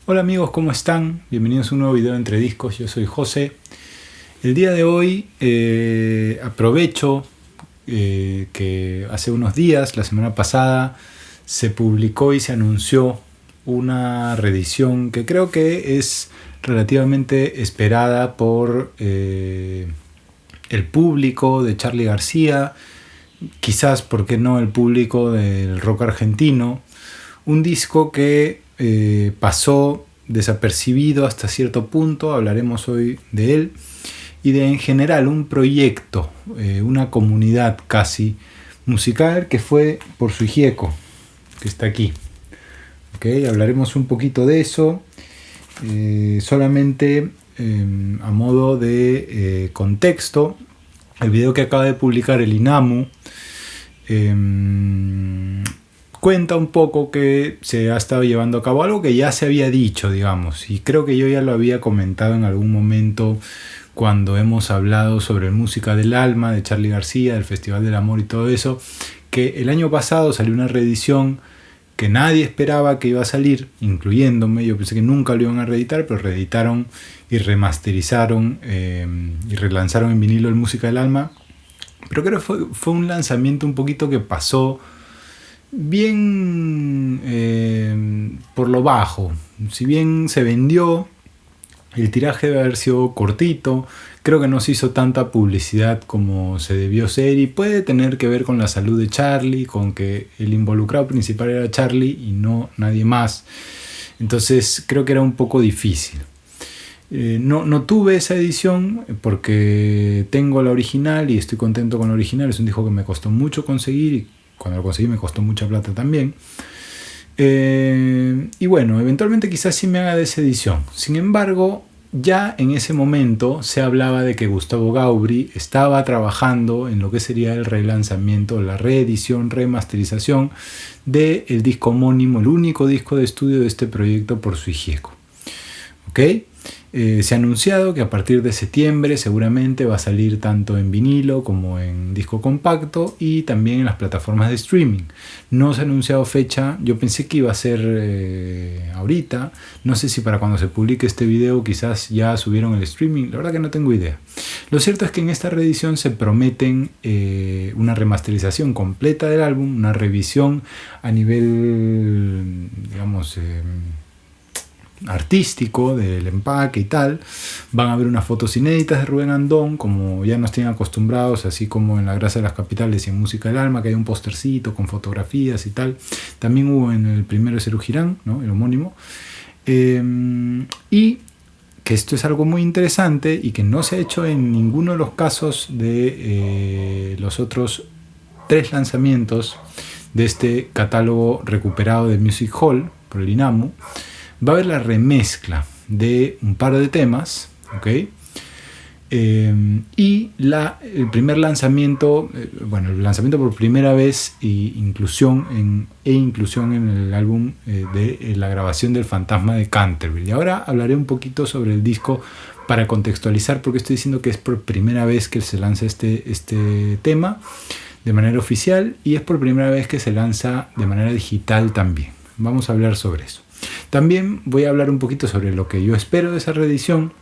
Hola amigos, ¿cómo están? Bienvenidos a un nuevo video de Entre Discos, yo soy José. El día de hoy aprovecho que hace unos días, la semana pasada, se publicó y se anunció una reedición que creo que es relativamente esperada por el público de Charly García, quizás, ¿por qué no?, el público del rock argentino. Un disco que pasó desapercibido hasta cierto punto, hablaremos hoy de él, y de en general un proyecto, una comunidad casi musical que fue Por Sui Gieco, que está aquí. ¿Okay? Hablaremos un poquito de eso, solamente a modo de contexto. El video que acaba de publicar el INAMU cuenta un poco que se ha estado llevando a cabo algo que ya se había dicho, digamos, y creo que yo ya lo había comentado en algún momento cuando hemos hablado sobre Música del Alma de Charly García, del Festival del Amor y todo eso, que el año pasado salió una reedición que nadie esperaba que iba a salir, incluyéndome. Yo pensé que nunca lo iban a reeditar, pero reeditaron y remasterizaron y relanzaron en vinilo el Música del Alma. Pero creo que fue un lanzamiento un poquito que pasó bien por lo bajo. Si bien se vendió, el tiraje debe haber sido cortito, creo que no se hizo tanta publicidad como se debió ser, y puede tener que ver con la salud de Charly, con que el involucrado principal era Charly y no nadie más. Entonces creo que era un poco difícil. No tuve esa edición porque tengo la original y estoy contento con la original. Es un disco que me costó mucho conseguir y cuando lo conseguí me costó mucha plata también. Y bueno, eventualmente quizás sí me haga de esa edición. Sin embargo, ya en ese momento se hablaba de que Gustavo Gaubre estaba trabajando en lo que sería el relanzamiento, la reedición, remasterización del disco homónimo, el único disco de estudio de este proyecto Por Sui Gieco. ¿Ok? Se ha anunciado que a partir de septiembre seguramente va a salir tanto en vinilo como en disco compacto y también en las plataformas de streaming. No se ha anunciado fecha, yo pensé que iba a ser ahorita, no sé si para cuando se publique este video quizás ya subieron el streaming, la verdad que no tengo idea. Lo cierto es que en esta reedición se prometen una remasterización completa del álbum, una revisión a nivel, digamos, artístico del empaque y tal. Van a haber unas fotos inéditas de Rubén Andón, como ya nos tienen acostumbrados, así como en La Grasa de las Capitales y en Música del Alma, que hay un postercito con fotografías y tal. También hubo en el primero de Serú Girán, ¿no?, el homónimo. Y que esto es algo muy interesante y que no se ha hecho en ninguno de los casos de los otros 3 lanzamientos de este catálogo recuperado de Music Hall por el INAMU. Va a haber la remezcla de un par de temas, ¿ok? Y el primer lanzamiento, el lanzamiento por primera vez e inclusión en el álbum de la grabación del Fantasma de Canterbury. Y ahora hablaré un poquito sobre el disco para contextualizar, porque estoy diciendo que es por primera vez que se lanza este tema de manera oficial y es por primera vez que se lanza de manera digital también. Vamos a hablar sobre eso. También voy a hablar un poquito sobre lo que yo espero de esa reedición,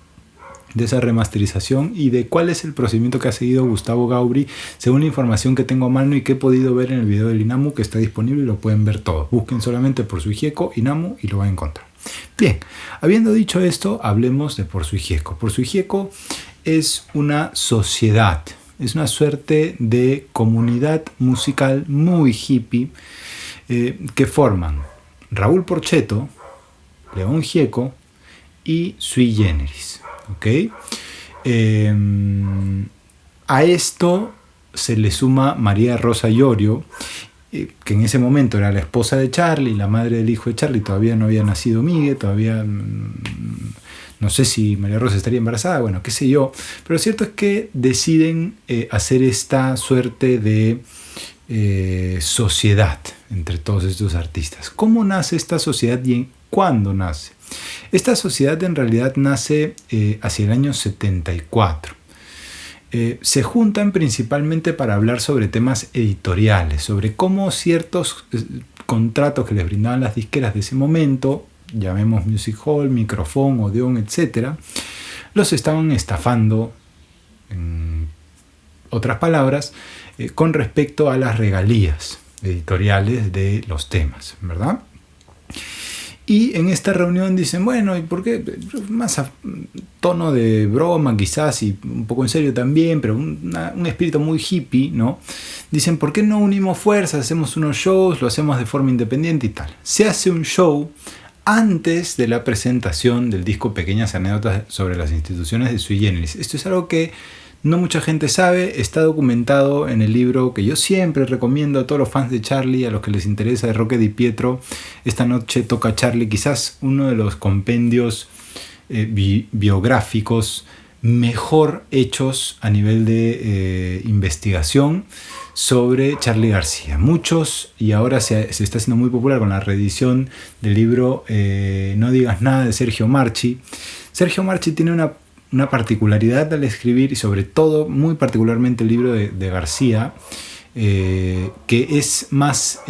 de esa remasterización y de cuál es el procedimiento que ha seguido Gustavo Gaubre según la información que tengo a mano y que he podido ver en el video del INAMU, que está disponible y lo pueden ver todo. Busquen solamente Por Sui Gieco INAMU y lo van a encontrar. Bien, habiendo dicho esto, hablemos de Por Sui Gieco. Por Sui Gieco es una sociedad, es una suerte de comunidad musical muy hippie que forman Raúl Porchetto, León Gieco y Sui Generis. ¿Okay? A esto se le suma María Rosa Iorio, que en ese momento era la esposa de Charly, la madre del hijo de Charly. Todavía no había nacido Miguel, todavía no sé si María Rosa estaría embarazada, bueno, qué sé yo. Pero lo cierto es que deciden hacer esta suerte de sociedad entre todos estos artistas. ¿Cómo nace esta sociedad y cuándo nace? Esta sociedad en realidad nace hacia el año 74. Se juntan principalmente para hablar sobre temas editoriales, sobre cómo ciertos contratos que les brindaban las disqueras de ese momento llamemos Music Hall, Microphone, Odeon, etc., los estaban estafando, en otras palabras, con respecto a las regalías editoriales de los temas, ¿verdad? Y en esta reunión dicen, bueno, ¿y por qué? Más a tono de broma quizás y un poco en serio también, pero un espíritu muy hippie, ¿no? Dicen, ¿por qué no unimos fuerzas, hacemos unos shows, lo hacemos de forma independiente y tal? Se hace un show antes de la presentación del disco Pequeñas Anécdotas sobre las instituciones de Sui Generis. Esto es algo que no mucha gente sabe, está documentado en el libro que yo siempre recomiendo a todos los fans de Charlie, a los que les interesa, de Roque Di Pietro. Esta noche toca Charlie, quizás uno de los compendios biográficos mejor hechos a nivel de investigación sobre Charly García. Muchos, y ahora se está haciendo muy popular con la reedición del libro No digas nada de Sergio Marchi. Sergio Marchi tiene una particularidad al escribir, y sobre todo, muy particularmente el libro de García, que es más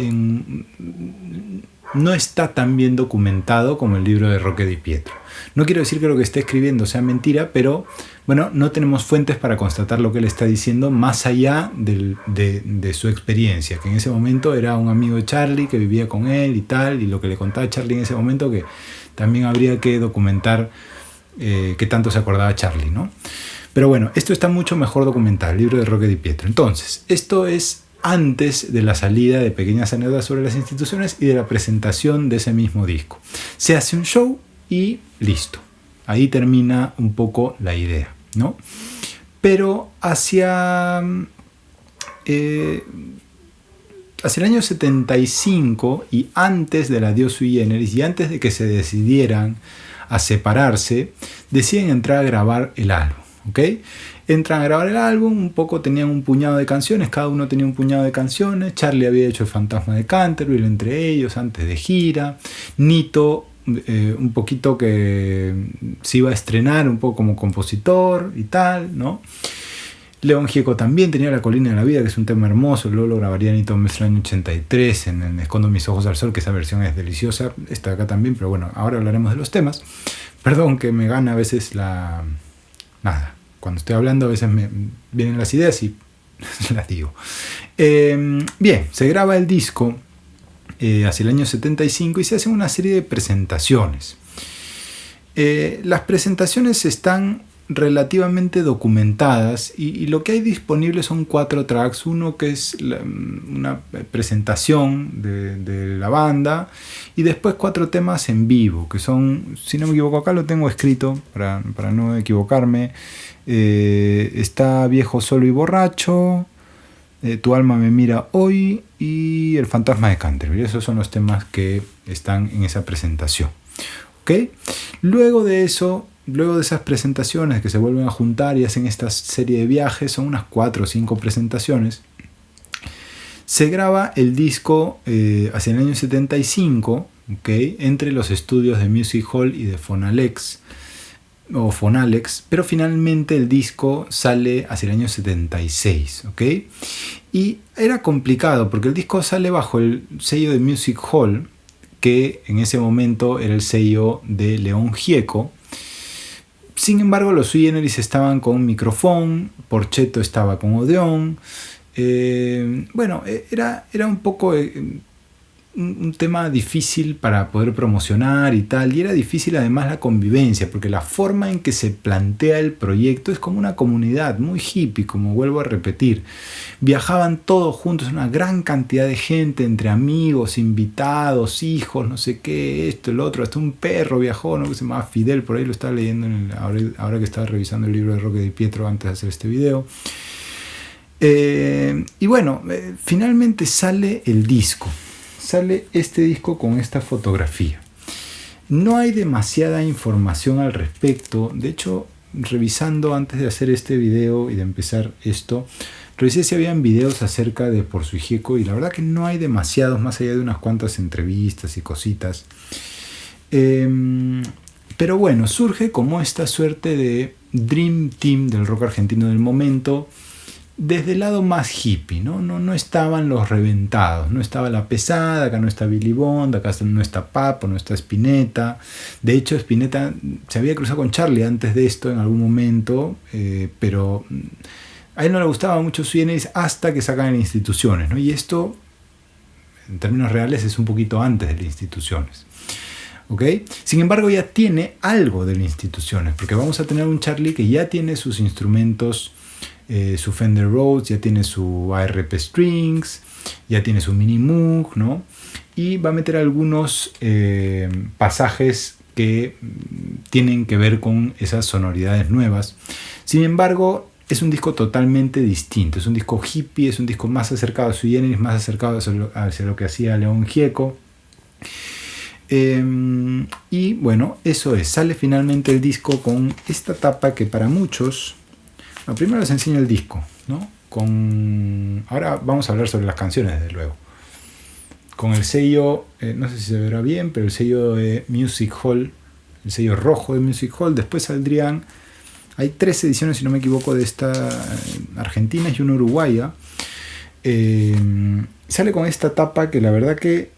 no está tan bien documentado como el libro de Roque Di Pietro. No quiero decir que lo que esté escribiendo sea mentira, pero bueno, no tenemos fuentes para constatar lo que él está diciendo más allá de su experiencia, que en ese momento era un amigo de Charlie que vivía con él y tal, y lo que le contaba Charlie en ese momento, que también habría que documentar qué tanto se acordaba Charlie, ¿no? Pero bueno, esto está mucho mejor documentado, el libro de Roque Di Pietro. Entonces, esto es antes de la salida de Pequeñas Anécdotas sobre las instituciones y de la presentación de ese mismo disco. Se hace un show y listo. Ahí termina un poco la idea, ¿no? Pero hacia el año 75 y antes del adiós sui generis y antes de que se decidieran a separarse, deciden entrar a grabar el álbum, ¿ok? Entran a grabar el álbum, un poco tenían un puñado de canciones, cada uno tenía un puñado de canciones. Charlie había hecho El Fantasma de Canterbury entre ellos antes de gira. Nito, un poquito que se iba a estrenar un poco como compositor y tal, ¿no? León Gieco también tenía La Colina de la Vida, que es un tema hermoso. Luego lo grabaría Nito Mestre en el año 83 en Escondo mis ojos al sol, que esa versión es deliciosa. Está acá también, pero bueno, ahora hablaremos de los temas. Perdón que me gana a veces nada, cuando estoy hablando a veces me vienen las ideas y las digo. Bien, se graba el disco hacia el año 75 y se hacen una serie de presentaciones. Las presentaciones están relativamente documentadas y lo que hay disponible son 4 tracks. Uno que es una presentación de la banda, y después 4 temas en vivo, que son, si no me equivoco, acá lo tengo escrito para no equivocarme. Está Viejo, Solo y Borracho, Tu alma me mira hoy y El fantasma de Canterbury. Esos son los temas que están en esa presentación, ¿okay? Luego de esas presentaciones que se vuelven a juntar y hacen esta serie de viajes, son unas 4 o 5 presentaciones, se graba el disco hacia el año 75, ¿okay? Entre los estudios de Music Hall y de Fonalex, pero finalmente el disco sale hacia el año 76, ¿ok? Y era complicado porque el disco sale bajo el sello de Music Hall, que en ese momento era el sello de León Gieco. Sin embargo, los Sui Generis estaban con Microphone, Porchetto estaba con Odeon. Bueno, era un poco un tema difícil para poder promocionar y tal, y era difícil además la convivencia, porque la forma en que se plantea el proyecto es como una comunidad muy hippie, como vuelvo a repetir. Viajaban todos juntos, una gran cantidad de gente, entre amigos, invitados, hijos, no sé qué, esto, el otro, hasta un perro viajó, ¿no? Que se llamaba Fidel, por ahí lo estaba leyendo ahora que estaba revisando el libro de Roque Di Pietro antes de hacer este video. Y bueno, finalmente sale el disco. Sale este disco con esta fotografía. No hay demasiada información al respecto. De hecho, revisando antes de hacer este video y de empezar esto, revisé si habían videos acerca de Por Sui Gieco, y la verdad que no hay demasiados, más allá de unas cuantas entrevistas y cositas. Pero bueno, surge como esta suerte de Dream Team del rock argentino del momento, desde el lado más hippie, ¿no? No estaban los reventados, no estaba La Pesada, acá no está Billy Bond, acá no está Papo, no está Spinetta. De hecho, Spinetta se había cruzado con Charlie antes de esto en algún momento, pero a él no le gustaba mucho Sui Generis hasta que sacan en Instituciones, ¿no? Y esto, en términos reales, es un poquito antes de las Instituciones. ¿Okay? Sin embargo, ya tiene algo de las Instituciones, porque vamos a tener un Charlie que ya tiene sus instrumentos, su Fender Rhodes, ya tiene su ARP Strings, ya tiene su Mini Moog, ¿no? Y va a meter algunos pasajes que tienen que ver con esas sonoridades nuevas. Sin embargo, es un disco totalmente distinto, es un disco hippie, es un disco más acercado a Sui Generis, más acercado hacia lo que hacía León Gieco. Y bueno, eso es, sale finalmente el disco con esta tapa que para muchos, primero les enseño el disco, ¿no? Ahora vamos a hablar sobre las canciones, desde luego. Con el sello, no sé si se verá bien, pero el sello de Music Hall, el sello rojo de Music Hall. Después saldrían, hay 3 ediciones si no me equivoco de esta argentina y una uruguaya. Sale con esta tapa que la verdad que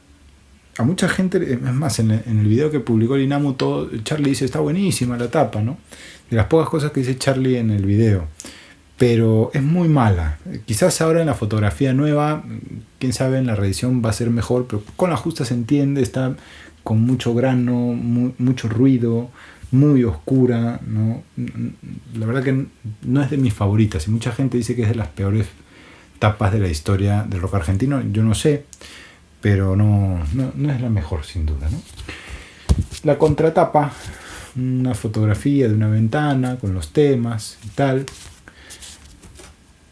a mucha gente, es más, en el video que publicó el Inamu, Charlie dice está buenísima la tapa, ¿no? De las pocas cosas que dice Charlie en el video, pero es muy mala. Quizás ahora en la fotografía nueva, quién sabe, en la reedición va a ser mejor, pero con la justa se entiende, está con mucho grano, mucho ruido, muy oscura, ¿no? La verdad que no es de mis favoritas, y mucha gente dice que es de las peores tapas de la historia del rock argentino. Yo no sé, pero no es la mejor, sin duda, ¿no? La contratapa, una fotografía de una ventana con los temas y tal.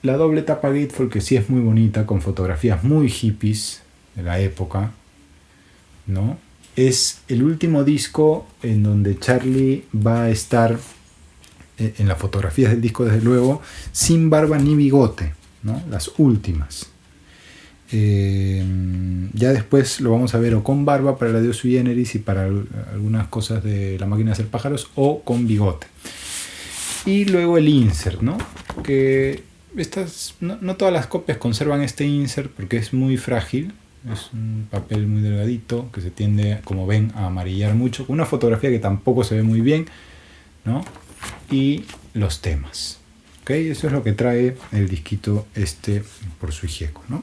La doble tapa Gatefold, que sí es muy bonita, con fotografías muy hippies de la época, ¿no? Es el último disco en donde Charlie va a estar, en las fotografías del disco desde luego, sin barba ni bigote, ¿no? Las últimas. Ya después lo vamos a ver o con barba para la de Sui Generis y para algunas cosas de La Máquina de Hacer Pájaros, o con bigote. Y luego el insert, ¿no? Que no todas las copias conservan este insert porque es muy frágil, es un papel muy delgadito que se tiende, como ven, a amarillar mucho, con una fotografía que tampoco se ve muy bien, ¿no? Y los temas. ¿Okay? Eso es lo que trae el disquito por Sui Gieco, ¿no?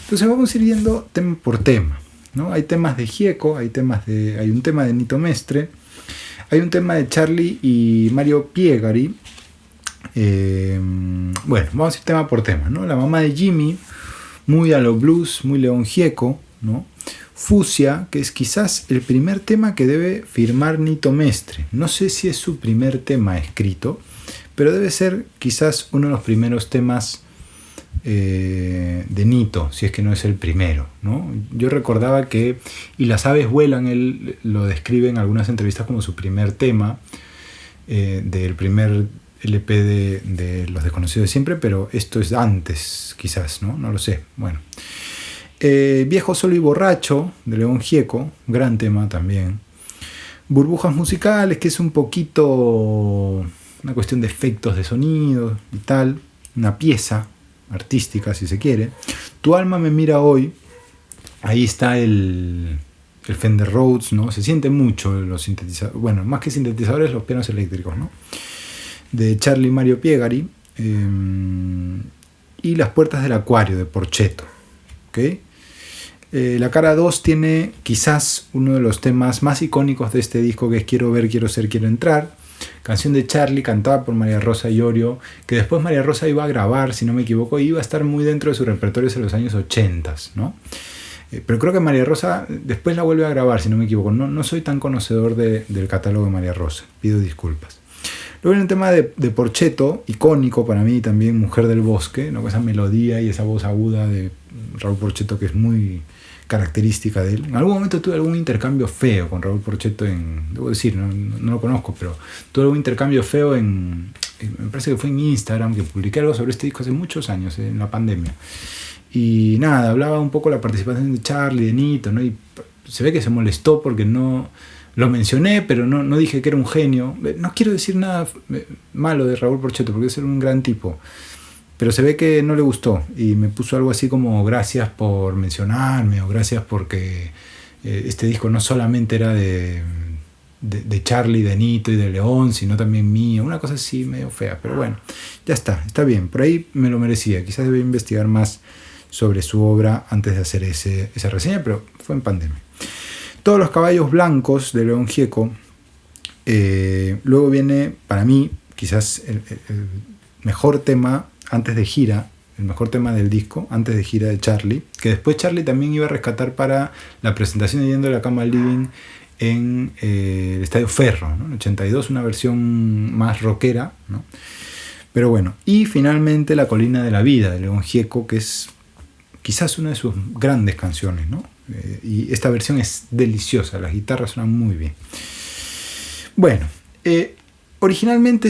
Entonces vamos a ir yendo tema por tema, ¿no? Hay temas de Gieco, hay un tema de Nito Mestre, hay un tema de Charlie y Mario Piegari. Bueno, vamos a ir tema por tema, ¿no? La mamá de Jimmy, muy a lo blues, muy León Gieco, ¿no? Fusia, que es quizás el primer tema que debe firmar Nito Mestre. No sé si es su primer tema escrito, pero debe ser quizás uno de los primeros temas de Nito, si es que no es el primero, ¿no? Yo recordaba que Y las aves vuelan, él lo describe en algunas entrevistas como su primer tema, del primer LP de Los Desconocidos de Siempre, pero esto es antes, quizás, ¿no? No lo sé. Bueno. Viejo, Solo y Borracho, de León Gieco, gran tema también. Burbujas Musicales, que es un poquito una cuestión de efectos de sonido y tal, una pieza artística, si se quiere. Tu alma me mira hoy, ahí está el Fender Rhodes, ¿no? Se siente mucho los sintetizadores, bueno, más que sintetizadores, los pianos eléctricos, ¿no? De Charlie Mario Piegari, y Las puertas del acuario, de Porchetto, ¿okay? La cara 2 tiene quizás uno de los temas más icónicos de este disco, que es Quiero ver, quiero ser, quiero entrar, canción de Charlie cantada por María Rosa Iorio, que después María Rosa iba a grabar, si no me equivoco, y iba a estar muy dentro de sus repertorios en los años 80, ¿no? Pero creo que María Rosa después la vuelve a grabar, si no me equivoco. No soy tan conocedor del catálogo de María Rosa, pido disculpas. Luego viene un tema de Porchetto, icónico para mí también, Mujer del Bosque, ¿no? Esa melodía y esa voz aguda de Raúl Porchetto que es muy característica de él. En algún momento tuve algún intercambio feo con Raúl Porchetto, debo decir, no lo conozco, pero tuve algún intercambio feo me parece que fue en Instagram, que publiqué algo sobre este disco hace muchos años, en la pandemia. Y nada, hablaba un poco de la participación de Charlie, de Nito, ¿no? Y se ve que se molestó porque no lo mencioné, pero no dije que era un genio. No quiero decir nada malo de Raúl Porchetto, porque es un gran tipo. pero se ve que no le gustó y me puso algo así como gracias por mencionarme o gracias porque este disco no solamente era de Charlie, de Nito y de León, sino también mío, una cosa así medio fea, pero bueno, ya está bien, por ahí me lo merecía, quizás debía investigar más sobre su obra antes de hacer esa reseña, pero fue en pandemia. Todos los caballos blancos de León Gieco. Luego viene, para mí, quizás el mejor tema antes de gira, el mejor tema del disco, antes de gira de Charlie, que después Charlie también iba a rescatar para la presentación de Yendo de la Cama al Living en el Estadio Ferro, ¿no? En 82, una versión más rockera, ¿no? Pero bueno, y finalmente La Colina de la Vida de León Gieco, que es quizás una de sus grandes canciones, ¿no? Y esta versión es deliciosa, las guitarras suenan muy bien. Bueno, originalmente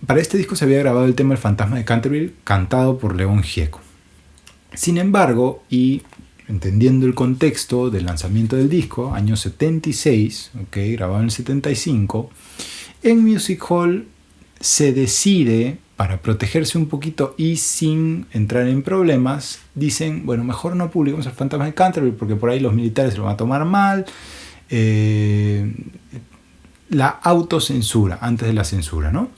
para este disco se había grabado el tema El Fantasma de Canterville, cantado por León Gieco. Sin embargo, y entendiendo el contexto del lanzamiento del disco, año 76, grabado en el 75, en Music Hall se decide, para protegerse un poquito y sin entrar en problemas, dicen, bueno, mejor no publicamos El Fantasma de Canterville porque por ahí los militares se lo van a tomar mal. La autocensura antes de la censura, ¿no?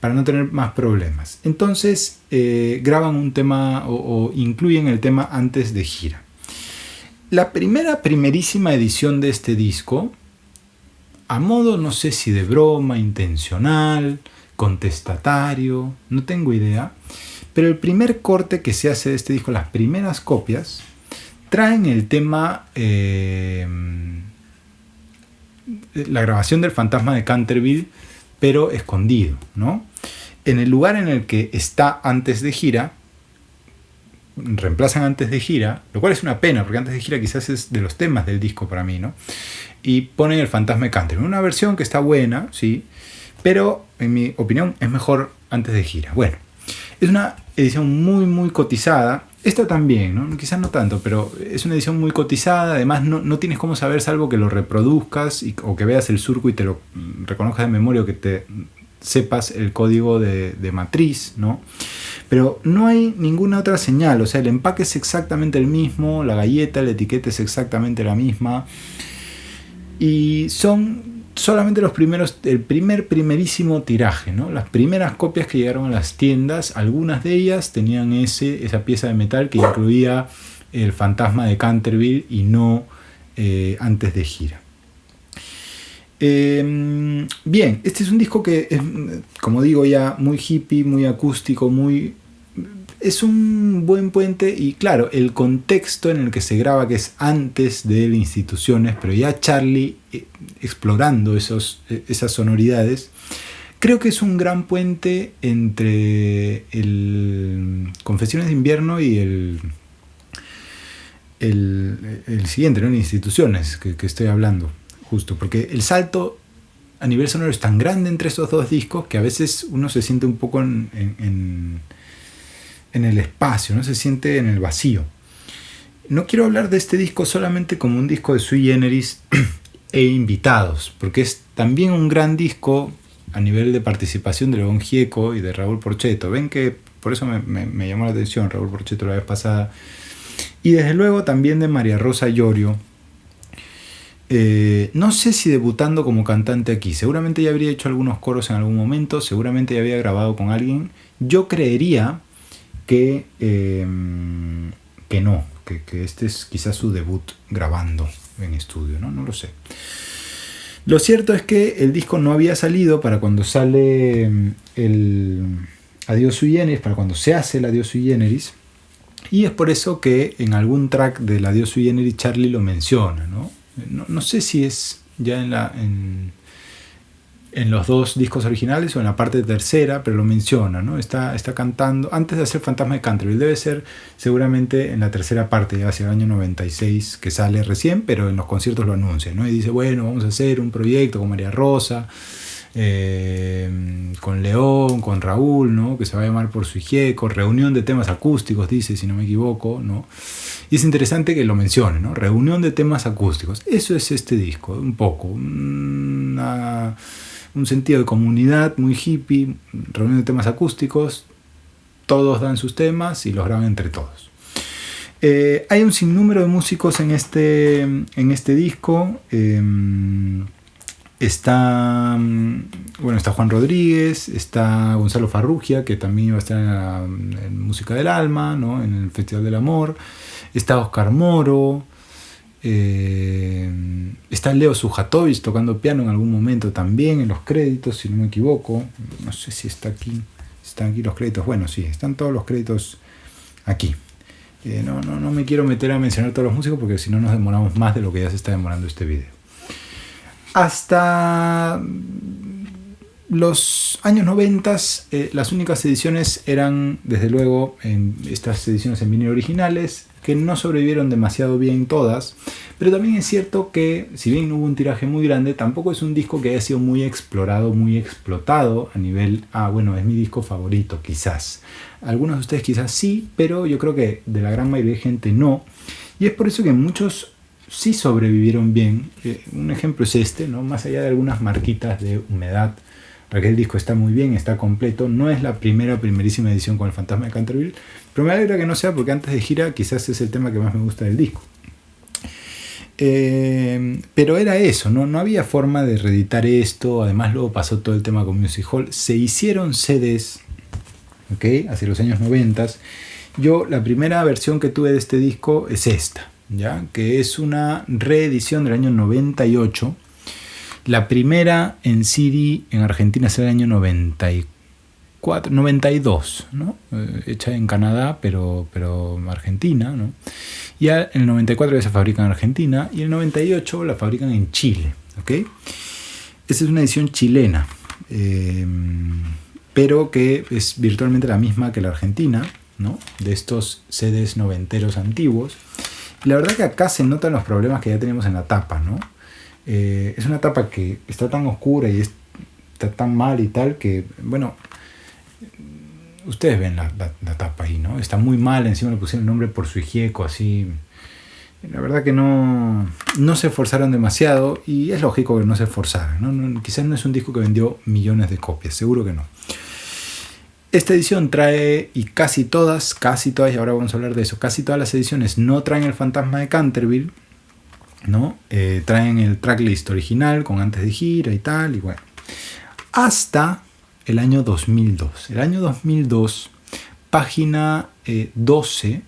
Para no tener más problemas. Entonces graban un tema o incluyen el tema antes de gira. La primerísima edición de este disco, a modo no sé si de broma, intencional, contestatario, no tengo idea, pero el primer corte que se hace de este disco, las primeras copias, traen el tema, la grabación del Fantasma de Canterville, pero escondido, ¿no? En el lugar en el que está antes de gira, reemplazan antes de gira, lo cual es una pena, porque antes de gira quizás es de los temas del disco para mí, ¿no? Y ponen el Fantasma de Canterville, una versión que está buena, sí, pero en mi opinión es mejor antes de gira. Bueno, es una edición muy muy cotizada. Esta también, ¿no? Quizás no tanto, pero es una edición muy cotizada. Además no tienes cómo saber, salvo que lo reproduzcas o que veas el surco y te lo reconozcas de memoria o que te sepas el código de matriz, ¿no? Pero no hay ninguna otra señal. O sea, el empaque es exactamente el mismo, la galleta, la etiqueta es exactamente la misma. Y son solamente el primerísimo tiraje, ¿no? Las primeras copias que llegaron a las tiendas, algunas de ellas tenían esa pieza de metal que incluía el Fantasma de Canterville y no antes de gira. Bien, este es un disco que es, como digo ya, muy hippie, muy acústico, es un buen puente y claro, el contexto en el que se graba, que es antes de Instituciones, pero ya Charlie explorando esas sonoridades, creo que es un gran puente entre el Confesiones de Invierno y el siguiente, ¿no? En Instituciones, que estoy hablando, justo, porque el salto a nivel sonoro es tan grande entre esos dos discos que a veces uno se siente un poco en el espacio, no se siente en el vacío. No quiero hablar de este disco solamente como un disco de sui generis e invitados, porque es también un gran disco a nivel de participación de León Gieco y de Raúl Porchetto. Ven que por eso me llamó la atención Raúl Porchetto la vez pasada. Y desde luego también de María Rosa Llorio. No sé si debutando como cantante aquí, seguramente ya habría hecho algunos coros en algún momento, seguramente ya había grabado con alguien. Yo creería que no, que este es quizás su debut grabando en estudio, ¿no? No lo sé. Lo cierto es que el disco no había salido para cuando sale el Adiós Sui Generis, para cuando se hace el Adiós Sui Generis, y es por eso que en algún track del Adiós Sui Generis Charlie lo menciona, ¿no? No sé si es ya en los dos discos originales o en la parte tercera, pero lo menciona, ¿no? Está cantando, antes de hacer Fantasma de Canterville, debe ser seguramente en la tercera parte, ya hacia el año 96, que sale recién, pero en los conciertos lo anuncia, ¿no? Y dice, bueno, vamos a hacer un proyecto con María Rosa, con León, con Raúl, ¿no? Que se va a llamar Por Sui Gieco, reunión de temas acústicos, dice, si no me equivoco, ¿no? Y es interesante que lo mencione, ¿no? Reunión de temas acústicos. Eso es este disco, un poco, un sentido de comunidad muy hippie, reunión de temas acústicos, todos dan sus temas y los graban entre todos. Hay un sinnúmero de músicos en este disco. Está Juan Rodríguez, está Gonzalo Farrugia, que también iba a estar en Música del Alma, ¿no? En el Festival del Amor. Está Oscar Moro. Está Leo Sujatovich tocando piano en algún momento también en los créditos, si no me equivoco. No sé si están aquí los créditos. Bueno, sí, están todos los créditos aquí. No me quiero meter a mencionar todos los músicos porque si no nos demoramos más de lo que ya se está demorando este video. Hasta los años 90, las únicas ediciones eran, desde luego, en estas ediciones en vinilo originales, que no sobrevivieron demasiado bien todas, pero también es cierto que, si bien no hubo un tiraje muy grande, tampoco es un disco que haya sido muy explorado, muy explotado a nivel, es mi disco favorito, quizás. Algunos de ustedes quizás sí, pero yo creo que de la gran mayoría de gente no, y es por eso que muchos sí sobrevivieron bien. Un ejemplo es este, ¿no? Más allá de algunas marquitas de humedad, aquel disco está muy bien, está completo. No es la primerísima edición con el Fantasma de Canterville, pero me alegra que no sea, porque antes de gira quizás es el tema que más me gusta del disco. Pero era eso, no había forma de reeditar esto. Además luego pasó todo el tema con Music Hall. Se hicieron CDs, ¿okay? Hacia los años 90. Yo la primera versión que tuve de este disco es esta, ¿ya? Que es una reedición del año 98. La primera en CD en Argentina es el año 92, ¿no? Hecha en Canadá, pero Argentina, ¿no? Y en el 94 ya se fabrica en Argentina y en el 98 la fabrican en Chile, ¿ok? Esta es una edición chilena, pero que es virtualmente la misma que la argentina, ¿no? De estos CDs noventeros antiguos. La verdad que acá se notan los problemas que ya tenemos en la tapa, ¿no? Es una tapa que está tan oscura y está tan mal y tal que, bueno, ustedes ven la tapa ahí, ¿no? Está muy mal, encima le pusieron el nombre por su hijieco, así. La verdad que no se esforzaron demasiado y es lógico que no se esforzaran, ¿no? Quizás no es un disco que vendió millones de copias, seguro que no. Esta edición trae, y casi todas, y ahora vamos a hablar de eso, casi todas las ediciones no traen el Fantasma de Canterville, ¿no? Traen el tracklist original con antes de gira y tal, y bueno. Hasta el año 2002. El año 2002, página 12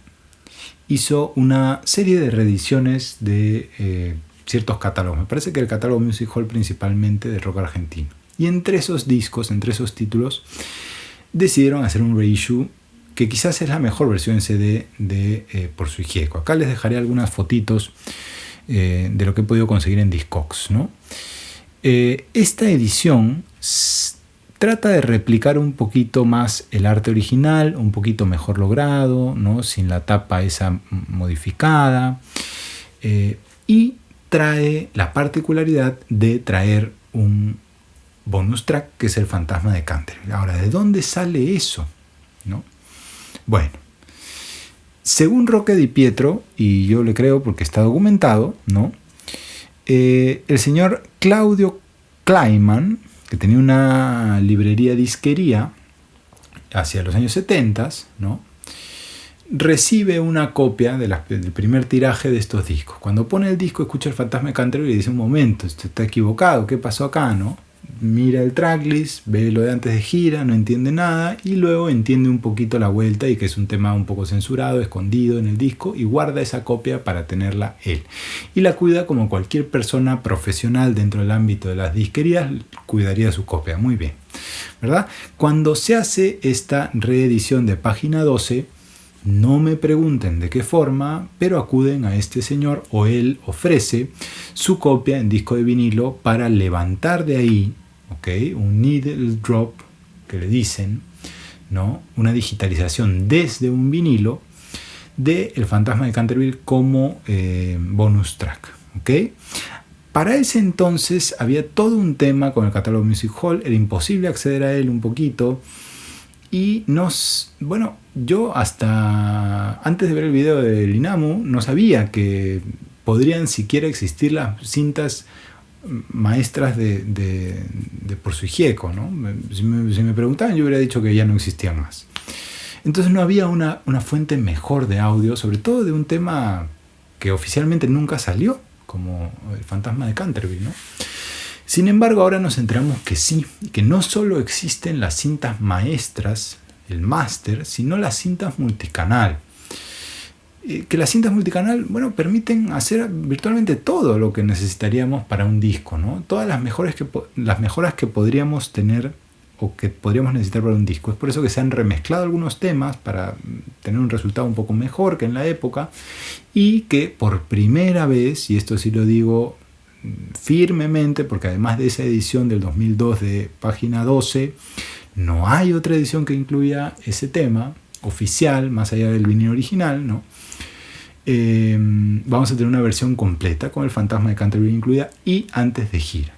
hizo una serie de reediciones de ciertos catálogos. Me parece que el catálogo Music Hall principalmente de rock argentino. Y entre esos discos, entre esos títulos, decidieron hacer un reissue que quizás es la mejor versión en CD de Por su hijieco. Acá les dejaré algunas fotitos de lo que he podido conseguir en Discogs, ¿no? Esta edición trata de replicar un poquito más el arte original, un poquito mejor logrado, ¿no? Sin la tapa esa modificada, y trae la particularidad de traer un bonus track que es el Fantasma de Canterville. Ahora, ¿de dónde sale eso? ¿No? Bueno, según Roque Di Pietro, y yo le creo porque está documentado, ¿no? El señor Claudio Kleiman, que tenía una librería disquería hacia los años 70, ¿no? Recibe una copia del primer tiraje de estos discos. Cuando pone el disco, escucha el Fantasma de Canterville y dice: un momento, esto está equivocado, ¿qué pasó acá, no? Mira el tracklist, ve lo de antes de gira, no entiende nada y luego entiende un poquito la vuelta y que es un tema un poco censurado, escondido en el disco, y guarda esa copia para tenerla él. Y la cuida como cualquier persona profesional dentro del ámbito de las disquerías cuidaría su copia. Muy bien, ¿verdad? Cuando se hace esta reedición de página 12, no me pregunten de qué forma, pero acuden a este señor o él ofrece su copia en disco de vinilo para levantar de ahí, ¿okay? Un needle drop, que le dicen, ¿no? Una digitalización desde un vinilo de El Fantasma de Canterville como bonus track, ¿okay? Para ese entonces había todo un tema con el catálogo Music Hall, era imposible acceder a él un poquito. Y yo hasta antes de ver el video del Inamu no sabía que podrían siquiera existir las cintas maestras de Por su hijieco, ¿no? Si me preguntaban, yo hubiera dicho que ya no existían más. Entonces no había una fuente mejor de audio, sobre todo de un tema que oficialmente nunca salió, como el fantasma de Canterville, ¿no? Sin embargo, ahora nos enteramos que sí, que no solo existen las cintas maestras, el máster, sino las cintas multicanal. Que las cintas multicanal, bueno, permiten hacer virtualmente todo lo que necesitaríamos para un disco, ¿no? Todas las mejoras que podríamos tener o que podríamos necesitar para un disco. Es por eso que se han remezclado algunos temas para tener un resultado un poco mejor que en la época, y que por primera vez, y esto sí lo digo firmemente, porque además de esa edición del 2002 de página 12, no hay otra edición que incluya ese tema oficial, más allá del vinilo original, ¿no? Vamos a tener una versión completa con el fantasma de Canterville incluida y antes de gira.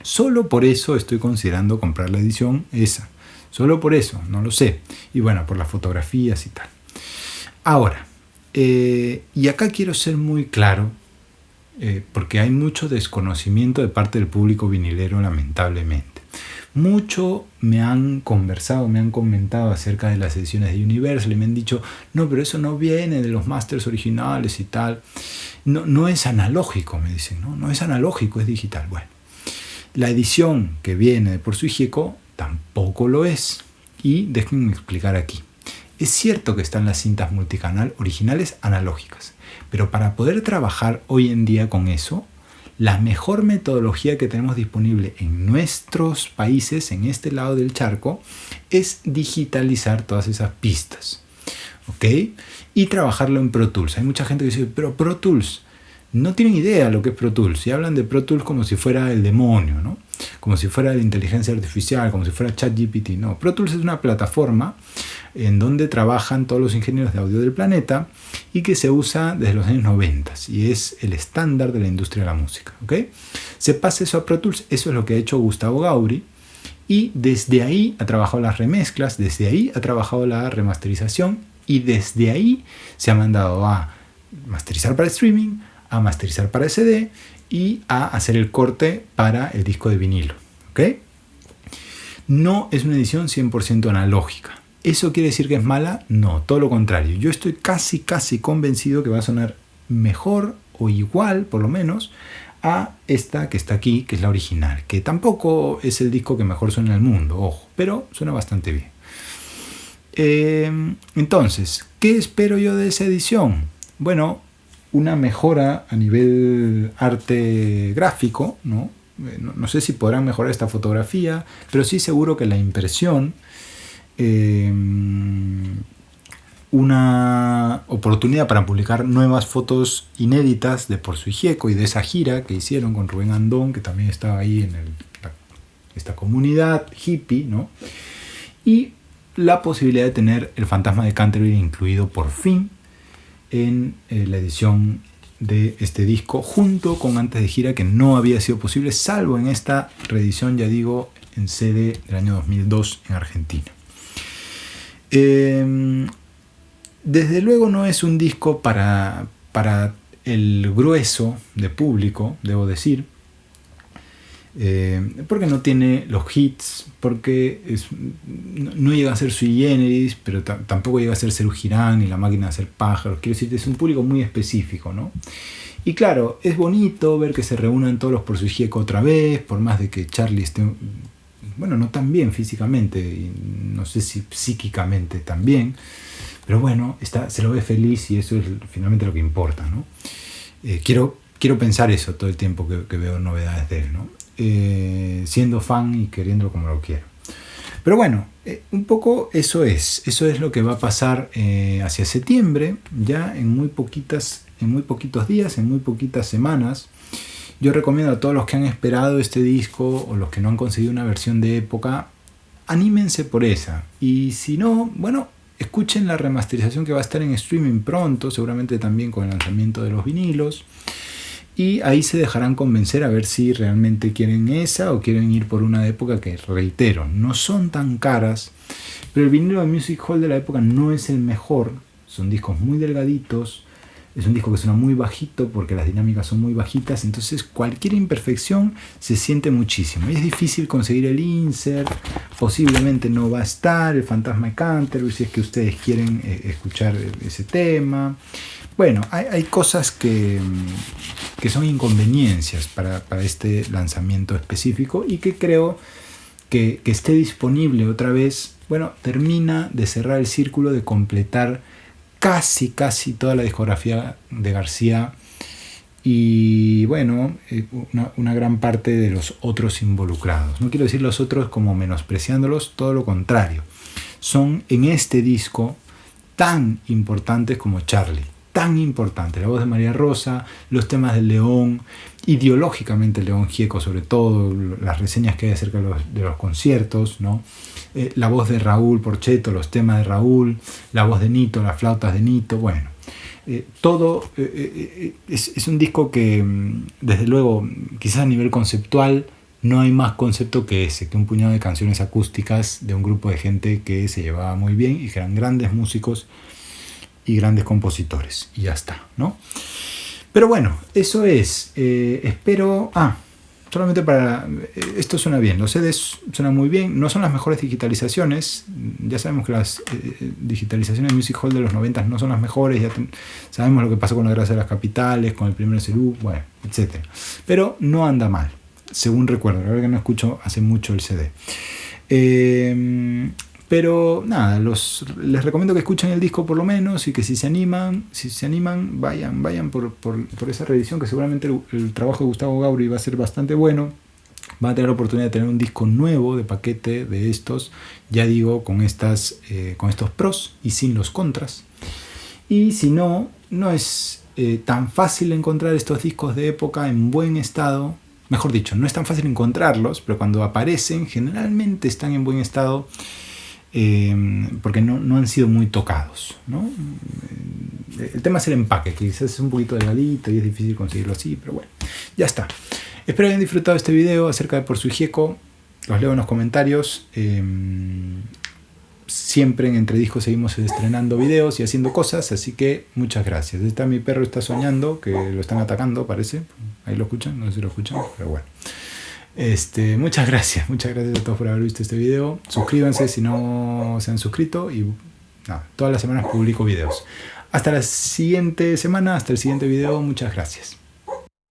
Solo por eso estoy considerando comprar la edición esa. Solo por eso, no lo sé. Y bueno, por las fotografías y tal. Ahora, y acá quiero ser muy claro, porque hay mucho desconocimiento de parte del público vinilero, lamentablemente. Mucho me han conversado, me han comentado acerca de las ediciones de Universal y me han dicho, no, pero eso no viene de los masters originales y tal. No es analógico, me dicen, no es analógico, es digital. Bueno, la edición que viene de Por Su Hijieco tampoco lo es. Y déjenme explicar aquí. Es cierto que están las cintas multicanal originales analógicas, pero para poder trabajar hoy en día con eso, la mejor metodología que tenemos disponible en nuestros países, en este lado del charco, es digitalizar todas esas pistas, ¿ok? Y trabajarlo en Pro Tools. Hay mucha gente que dice, pero Pro Tools, no tienen idea lo que es Pro Tools y hablan de Pro Tools como si fuera el demonio, ¿no? Como si fuera la inteligencia artificial, como si fuera ChatGPT. No, Pro Tools es una plataforma en donde trabajan todos los ingenieros de audio del planeta y que se usa desde los años 90 y es el estándar de la industria de la música, ¿ok? Se pasa eso a Pro Tools, eso es lo que ha hecho Gustavo Gauri, y desde ahí ha trabajado las remezclas, desde ahí ha trabajado la remasterización y desde ahí se ha mandado a masterizar para streaming, a masterizar para CD y a hacer el corte para el disco de vinilo, ¿ok? No es una edición 100% analógica. ¿Eso quiere decir que es mala? No, todo lo contrario. Yo estoy casi convencido que va a sonar mejor o igual, por lo menos, a esta que está aquí, que es la original, que tampoco es el disco que mejor suena en el mundo, ojo, pero suena bastante bien. Entonces, ¿qué espero yo de esa edición? Bueno, una mejora a nivel arte gráfico, ¿no? No sé si podrán mejorar esta fotografía, pero sí seguro que la impresión, una oportunidad para publicar nuevas fotos inéditas de Por Su Hijieco y de esa gira que hicieron con Rubén Andón, que también estaba ahí en esta comunidad hippie, ¿no? Y la posibilidad de tener el fantasma de Canterville incluido por fin en la edición de este disco, junto con Antes de Gira, que no había sido posible, salvo en esta reedición, ya digo, en CD del año 2002 en Argentina. Desde luego no es un disco para el grueso de público, debo decir, porque no tiene los hits, porque no llega a ser Sui Generis, pero tampoco llega a ser Serú Girán ni La Máquina de Hacer Pájaros. Quiero decir, es un público muy específico, ¿no? Y claro, es bonito ver que se reúnan todos los Por Su Hijieco otra vez, por más de que Charlie esté, bueno, no tan bien físicamente, y no sé si psíquicamente también, pero bueno, se lo ve feliz y eso es finalmente lo que importa, ¿no? Quiero pensar eso todo el tiempo que veo novedades de él, ¿no? Siendo fan y queriéndolo como lo quiero. Pero bueno, un poco eso es lo que va a pasar hacia septiembre, ya en muy poquitos días, en muy poquitas semanas. Yo recomiendo a todos los que han esperado este disco o los que no han conseguido una versión de época, anímense por esa. Y si no, bueno, escuchen la remasterización que va a estar en streaming pronto, seguramente también con el lanzamiento de los vinilos. Y ahí se dejarán convencer a ver si realmente quieren esa o quieren ir por una de época que, reitero, no son tan caras. Pero el vinilo de Music Hall de la época no es el mejor. Son discos muy delgaditos. Es un disco que suena muy bajito porque las dinámicas son muy bajitas. Entonces cualquier imperfección se siente muchísimo. Y es difícil conseguir el insert posiblemente no va a estar el fantasma de Canterbury, si es que ustedes quieren escuchar ese tema. Bueno, hay cosas que son inconveniencias para este lanzamiento específico, y que creo que esté disponible otra vez, bueno, termina de cerrar el círculo, de completar casi toda la discografía de García, y bueno, una gran parte de los otros involucrados. No quiero decir los otros como menospreciándolos, todo lo contrario. Son en este disco tan importantes como Charlie, tan importante. La voz de María Rosa, los temas del León, ideológicamente León Gieco, sobre todo, las reseñas que hay acerca de los conciertos, ¿no? La voz de Raúl Porchetto, los temas de Raúl, la voz de Nito, las flautas de Nito, bueno. Todo es un disco que, desde luego, quizás a nivel conceptual, no hay más concepto que ese, que un puñado de canciones acústicas de un grupo de gente que se llevaba muy bien y que eran grandes músicos y grandes compositores, y ya está, ¿no? Pero bueno, eso es. Espero... solamente para... esto suena bien, los CDs suenan muy bien, no son las mejores digitalizaciones, ya sabemos que las digitalizaciones de Music Hall de los 90 no son las mejores, sabemos lo que pasó con la Gracia de las Capitales, con el primer CERU, bueno, etc. Pero no anda mal, según recuerdo, la verdad que no escucho hace mucho el CD. Pero nada, les recomiendo que escuchen el disco por lo menos, y que si se animan, vayan por esa reedición, que seguramente el trabajo de Gustavo Gauri va a ser bastante bueno. Van a tener la oportunidad de tener un disco nuevo de paquete de estos, ya digo, con estos pros y sin los contras. Y si no es tan fácil encontrar estos discos de época en buen estado. Mejor dicho, no es tan fácil encontrarlos, pero cuando aparecen generalmente están en buen estado, porque no han sido muy tocados, ¿no? El tema es el empaque, que quizás es un poquito delgadito y es difícil conseguirlo así, pero bueno, ya está. Espero hayan disfrutado este video acerca de Por Su Gieco. Los leo en los comentarios. Siempre en Entre Discos seguimos estrenando videos y haciendo cosas, así que muchas gracias. Mi perro está soñando, que lo están atacando, parece. Ahí lo escuchan, no sé si lo escuchan, pero bueno. Muchas gracias a todos por haber visto este video. Suscríbanse si no se han suscrito, y todas las semanas publico videos. Hasta la siguiente semana, hasta el siguiente video. Muchas gracias.